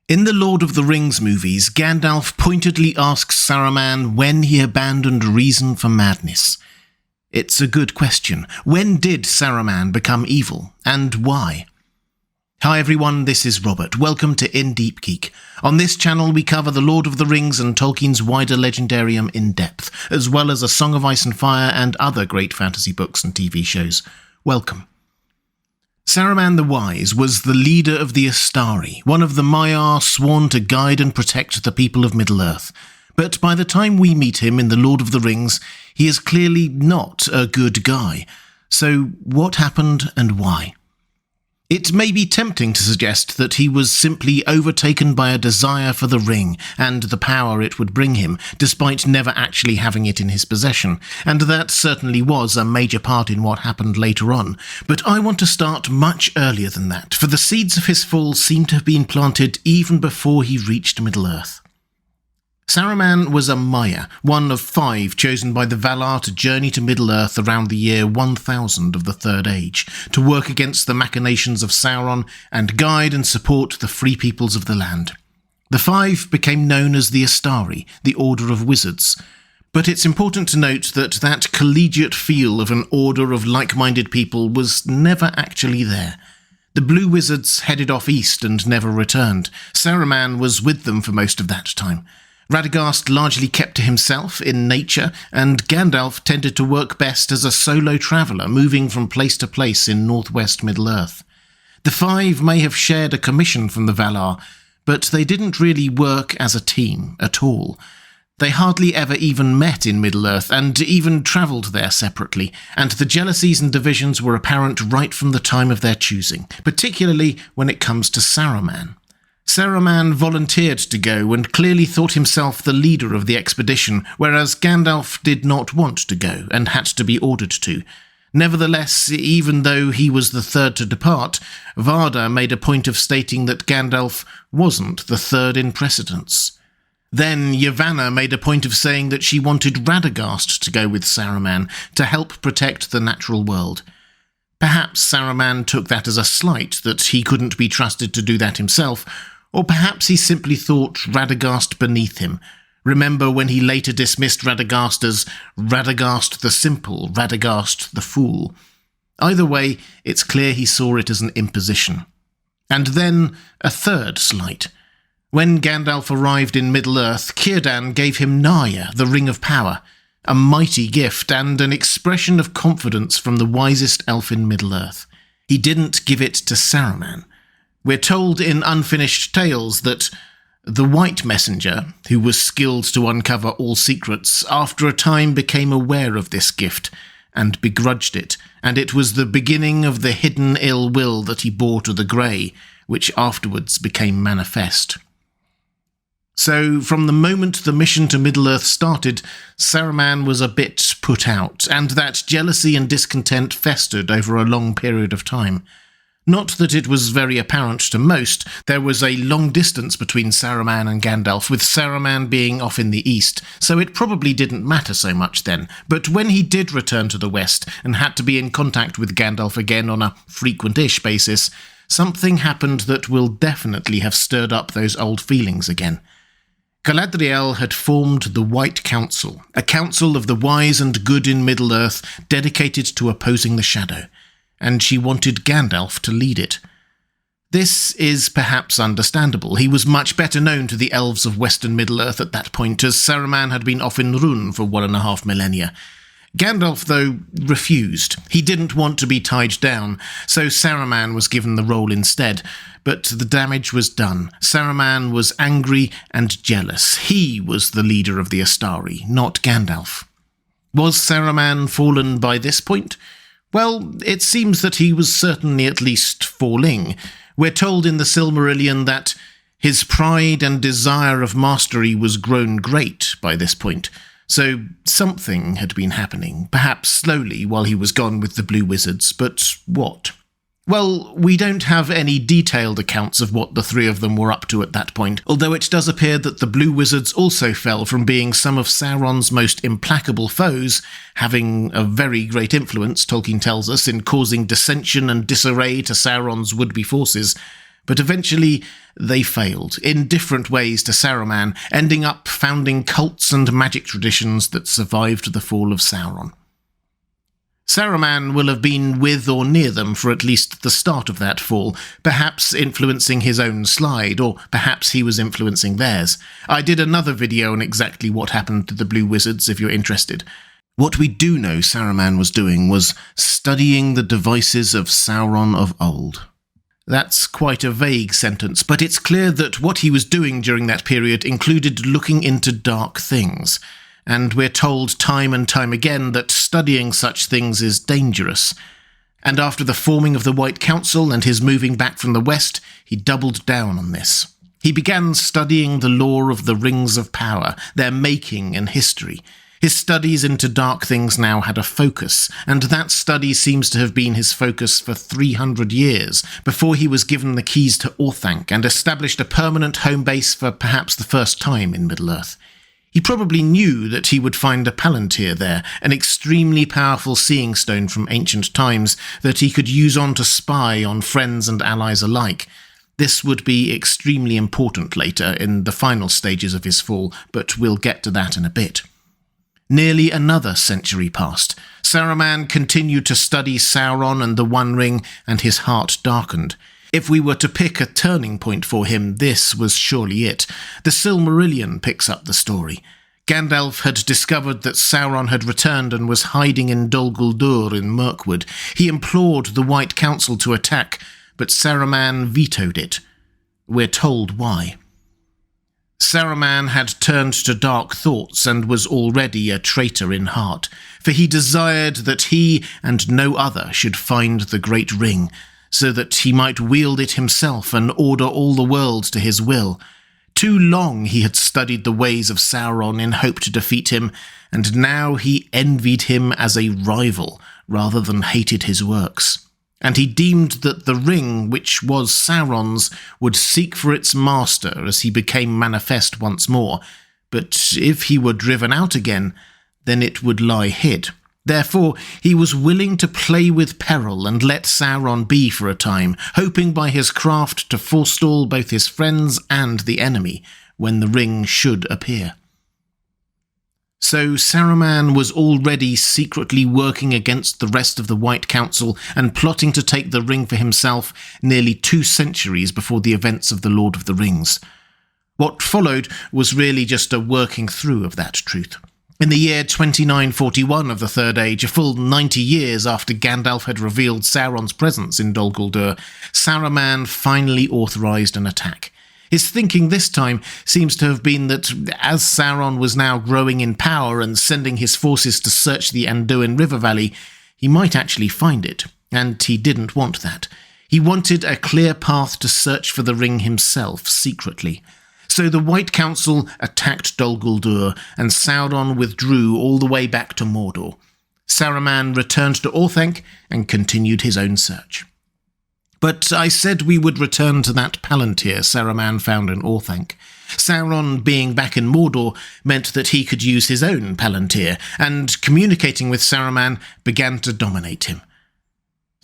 In the Lord of the Rings movies, Gandalf pointedly asks Saruman when he abandoned reason for madness. It's a good question. When did Saruman become evil, and why? Hi everyone, this is Robert. Welcome to In Deep Geek. On this channel we cover the Lord of the Rings and Tolkien's wider legendarium in depth, as well as A Song of Ice and Fire and other great fantasy books and TV shows. Welcome. Saruman the Wise was the leader of the Astari, one of the Maiar sworn to guide and protect the people of Middle-earth. But by the time we meet him in The Lord of the Rings, he is clearly not a good guy. So what happened and why? It may be tempting to suggest that he was simply overtaken by a desire for the ring and the power it would bring him, despite never actually having it in his possession, and that certainly was a major part in what happened later on. But I want to start much earlier than that, for the seeds of his fall seem to have been planted even before he reached Middle-earth. Saruman was a Maiar, one of 5 chosen by the Valar to journey to Middle-earth around the year 1000 of the Third Age, to work against the machinations of Sauron and guide and support the free peoples of the land. The 5 became known as the Astari, the Order of Wizards. But it's important to note that that collegiate feel of an order of like-minded people was never actually there. The Blue Wizards headed off east and never returned. Saruman was with them for most of that time. Radagast largely kept to himself in nature, and Gandalf tended to work best as a solo traveller, moving from place to place in northwest Middle-earth. The 5 may have shared a commission from the Valar, but they didn't really work as a team at all. They hardly ever even met in Middle-earth, and even travelled there separately, and the jealousies and divisions were apparent right from the time of their choosing, particularly when it comes to Saruman. Saruman volunteered to go and clearly thought himself the leader of the expedition, whereas Gandalf did not want to go and had to be ordered to. Nevertheless, even though he was the third to depart, Varda made a point of stating that Gandalf wasn't the third in precedence. Then Yavanna made a point of saying that she wanted Radagast to go with Saruman to help protect the natural world. Perhaps Saruman took that as a slight that he couldn't be trusted to do that himself, or perhaps he simply thought Radagast beneath him. Remember when he later dismissed Radagast as Radagast the Simple, Radagast the Fool. Either way, it's clear he saw it as an imposition. And then a third slight. When Gandalf arrived in Middle-earth, Círdan gave him Narya, the Ring of Power, a mighty gift and an expression of confidence from the wisest elf in Middle-earth. He didn't give it to Saruman. We're told in Unfinished Tales that the White Messenger, who was skilled to uncover all secrets, after a time became aware of this gift and begrudged it, and it was the beginning of the hidden ill will that he bore to the Grey, which afterwards became manifest. So, from the moment the mission to Middle-earth started, Saruman was a bit put out, and that jealousy and discontent festered over a long period of time. Not that it was very apparent to most. There was a long distance between Saruman and Gandalf, with Saruman being off in the east, so it probably didn't matter so much then. But when he did return to the west, and had to be in contact with Gandalf again on a frequent-ish basis, something happened that will definitely have stirred up those old feelings again. Galadriel had formed the White Council, a council of the wise and good in Middle-earth dedicated to opposing the Shadow, and she wanted Gandalf to lead it. This is perhaps understandable. He was much better known to the elves of western Middle-earth at that point, as Saruman had been off in Rhûn for 1.5 millennia. Gandalf, though, refused. He didn't want to be tied down, so Saruman was given the role instead. But the damage was done. Saruman was angry and jealous. He was the leader of the Astari, not Gandalf. Was Saruman fallen by this point? Well, it seems that he was certainly at least falling. We're told in the Silmarillion that his pride and desire of mastery was grown great by this point. So something had been happening, perhaps slowly while he was gone with the Blue Wizards, but what? Well, we don't have any detailed accounts of what the 3 of them were up to at that point, although it does appear that the Blue Wizards also fell from being some of Sauron's most implacable foes, having a very great influence, Tolkien tells us, in causing dissension and disarray to Sauron's would-be forces. But eventually they failed, in different ways to Saruman, ending up founding cults and magic traditions that survived the fall of Sauron. Saruman will have been with or near them for at least the start of that fall, perhaps influencing his own slide, or perhaps he was influencing theirs. I did another video on exactly what happened to the Blue Wizards if you're interested. What we do know Saruman was doing was studying the devices of Sauron of old. That's quite a vague sentence, but it's clear that what he was doing during that period included looking into dark things. And we're told time and time again that studying such things is dangerous. And after the forming of the White Council and his moving back from the West, he doubled down on this. He began studying the lore of the Rings of Power, their making and history. His studies into dark things now had a focus, and that study seems to have been his focus for 300 years, before he was given the keys to Orthanc and established a permanent home base for perhaps the first time in Middle-earth. He probably knew that he would find a Palantir there, an extremely powerful seeing stone from ancient times that he could use on to spy on friends and allies alike. This would be extremely important later in the final stages of his fall, but we'll get to that in a bit. Nearly another century passed. Saruman continued to study Sauron and the One Ring, and his heart darkened. If we were to pick a turning point for him, this was surely it. The Silmarillion picks up the story. Gandalf had discovered that Sauron had returned and was hiding in Dol Guldur in Mirkwood. He implored the White Council to attack, but Saruman vetoed it. We're told why. Saruman had turned to dark thoughts and was already a traitor in heart, for he desired that he and no other should find the Great Ring, so that he might wield it himself and order all the world to his will. Too long he had studied the ways of Sauron in hope to defeat him, and now he envied him as a rival rather than hated his works. And he deemed that the ring, which was Sauron's, would seek for its master as he became manifest once more, but if he were driven out again, then it would lie hid. Therefore, he was willing to play with peril and let Sauron be for a time, hoping by his craft to forestall both his friends and the enemy when the ring should appear. So Saruman was already secretly working against the rest of the White Council and plotting to take the ring for himself nearly 2 centuries before the events of the Lord of the Rings. What followed was really just a working through of that truth. In the year 2941 of the Third Age, a full 90 years after Gandalf had revealed Sauron's presence in Dol Guldur, Saruman finally authorized an attack. His thinking this time seems to have been that as Sauron was now growing in power and sending his forces to search the Anduin River Valley, he might actually find it, and he didn't want that. He wanted a clear path to search for the ring himself, secretly. So the White Council attacked Dol Guldur, and Sauron withdrew all the way back to Mordor. Saruman returned to Orthanc and continued his own search. But I said we would return to that Palantir Saruman found in Orthanc. Sauron being back in Mordor meant that he could use his own Palantir, and communicating with Saruman began to dominate him.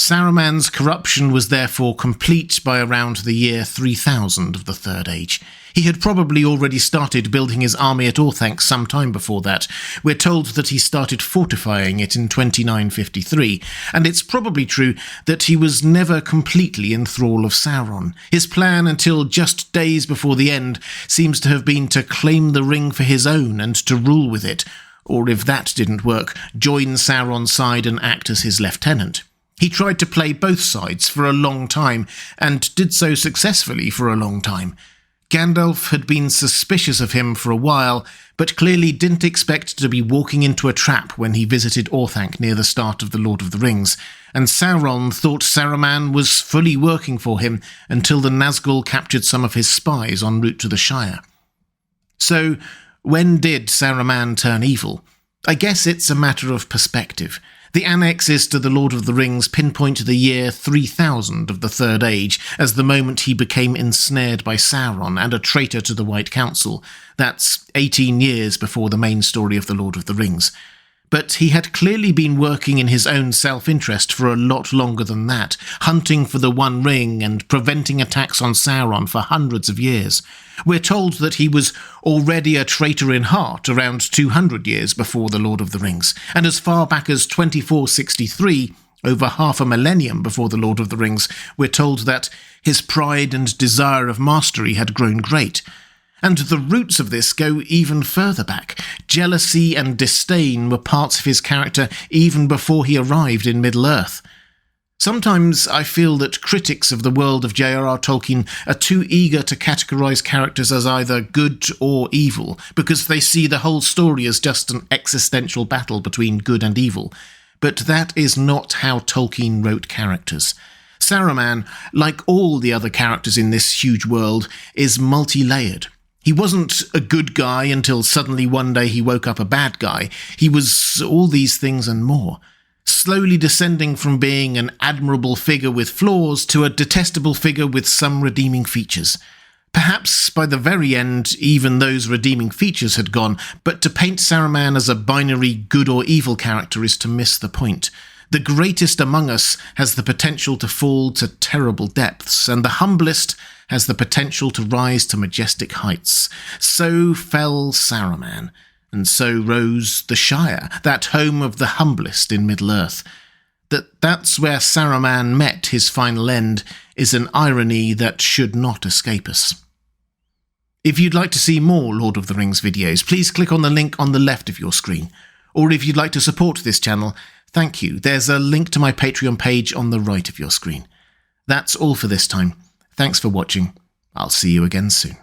Saruman's corruption was therefore complete by around the year 3000 of the Third Age. He had probably already started building his army at Orthanc some time before that. We're told that he started fortifying it in 2953, and it's probably true that he was never completely in thrall of Sauron. His plan until just days before the end seems to have been to claim the ring for his own and to rule with it, or if that didn't work, join Sauron's side and act as his lieutenant. He tried to play both sides for a long time, and did so successfully for a long time. Gandalf had been suspicious of him for a while, but clearly didn't expect to be walking into a trap when he visited Orthanc near the start of The Lord of the Rings, and Sauron thought Saruman was fully working for him until the Nazgul captured some of his spies en route to the Shire. So, when did Saruman turn evil? I guess it's a matter of perspective. The annexes to The Lord of the Rings pinpoint the year 3000 of the Third Age as the moment he became ensnared by Sauron and a traitor to the White Council. That's 18 years before the main story of The Lord of the Rings. But he had clearly been working in his own self-interest for a lot longer than that, hunting for the One Ring and preventing attacks on Sauron for hundreds of years. We're told that he was already a traitor in heart around 200 years before The Lord of the Rings, and as far back as 2463, over half a millennium before The Lord of the Rings, we're told that his pride and desire of mastery had grown great. And the roots of this go even further back. Jealousy and disdain were parts of his character even before he arrived in Middle-earth. Sometimes I feel that critics of the world of J.R.R. Tolkien are too eager to categorise characters as either good or evil, because they see the whole story as just an existential battle between good and evil. But that is not how Tolkien wrote characters. Saruman, like all the other characters in this huge world, is multi-layered. He wasn't a good guy until suddenly one day he woke up a bad guy. He was all these things and more, slowly descending from being an admirable figure with flaws to a detestable figure with some redeeming features. Perhaps by the very end, even those redeeming features had gone, but to paint Saruman as a binary good or evil character is to miss the point. The greatest among us has the potential to fall to terrible depths, and the humblest has the potential to rise to majestic heights. So fell Saruman, and so rose the Shire, that home of the humblest in Middle-earth. That's where Saruman met his final end is an irony that should not escape us. If you'd like to see more Lord of the Rings videos, please click on the link on the left of your screen. Or if you'd like to support this channel, thank you. There's a link to my Patreon page on the right of your screen. That's all for this time. Thanks for watching. I'll see you again soon.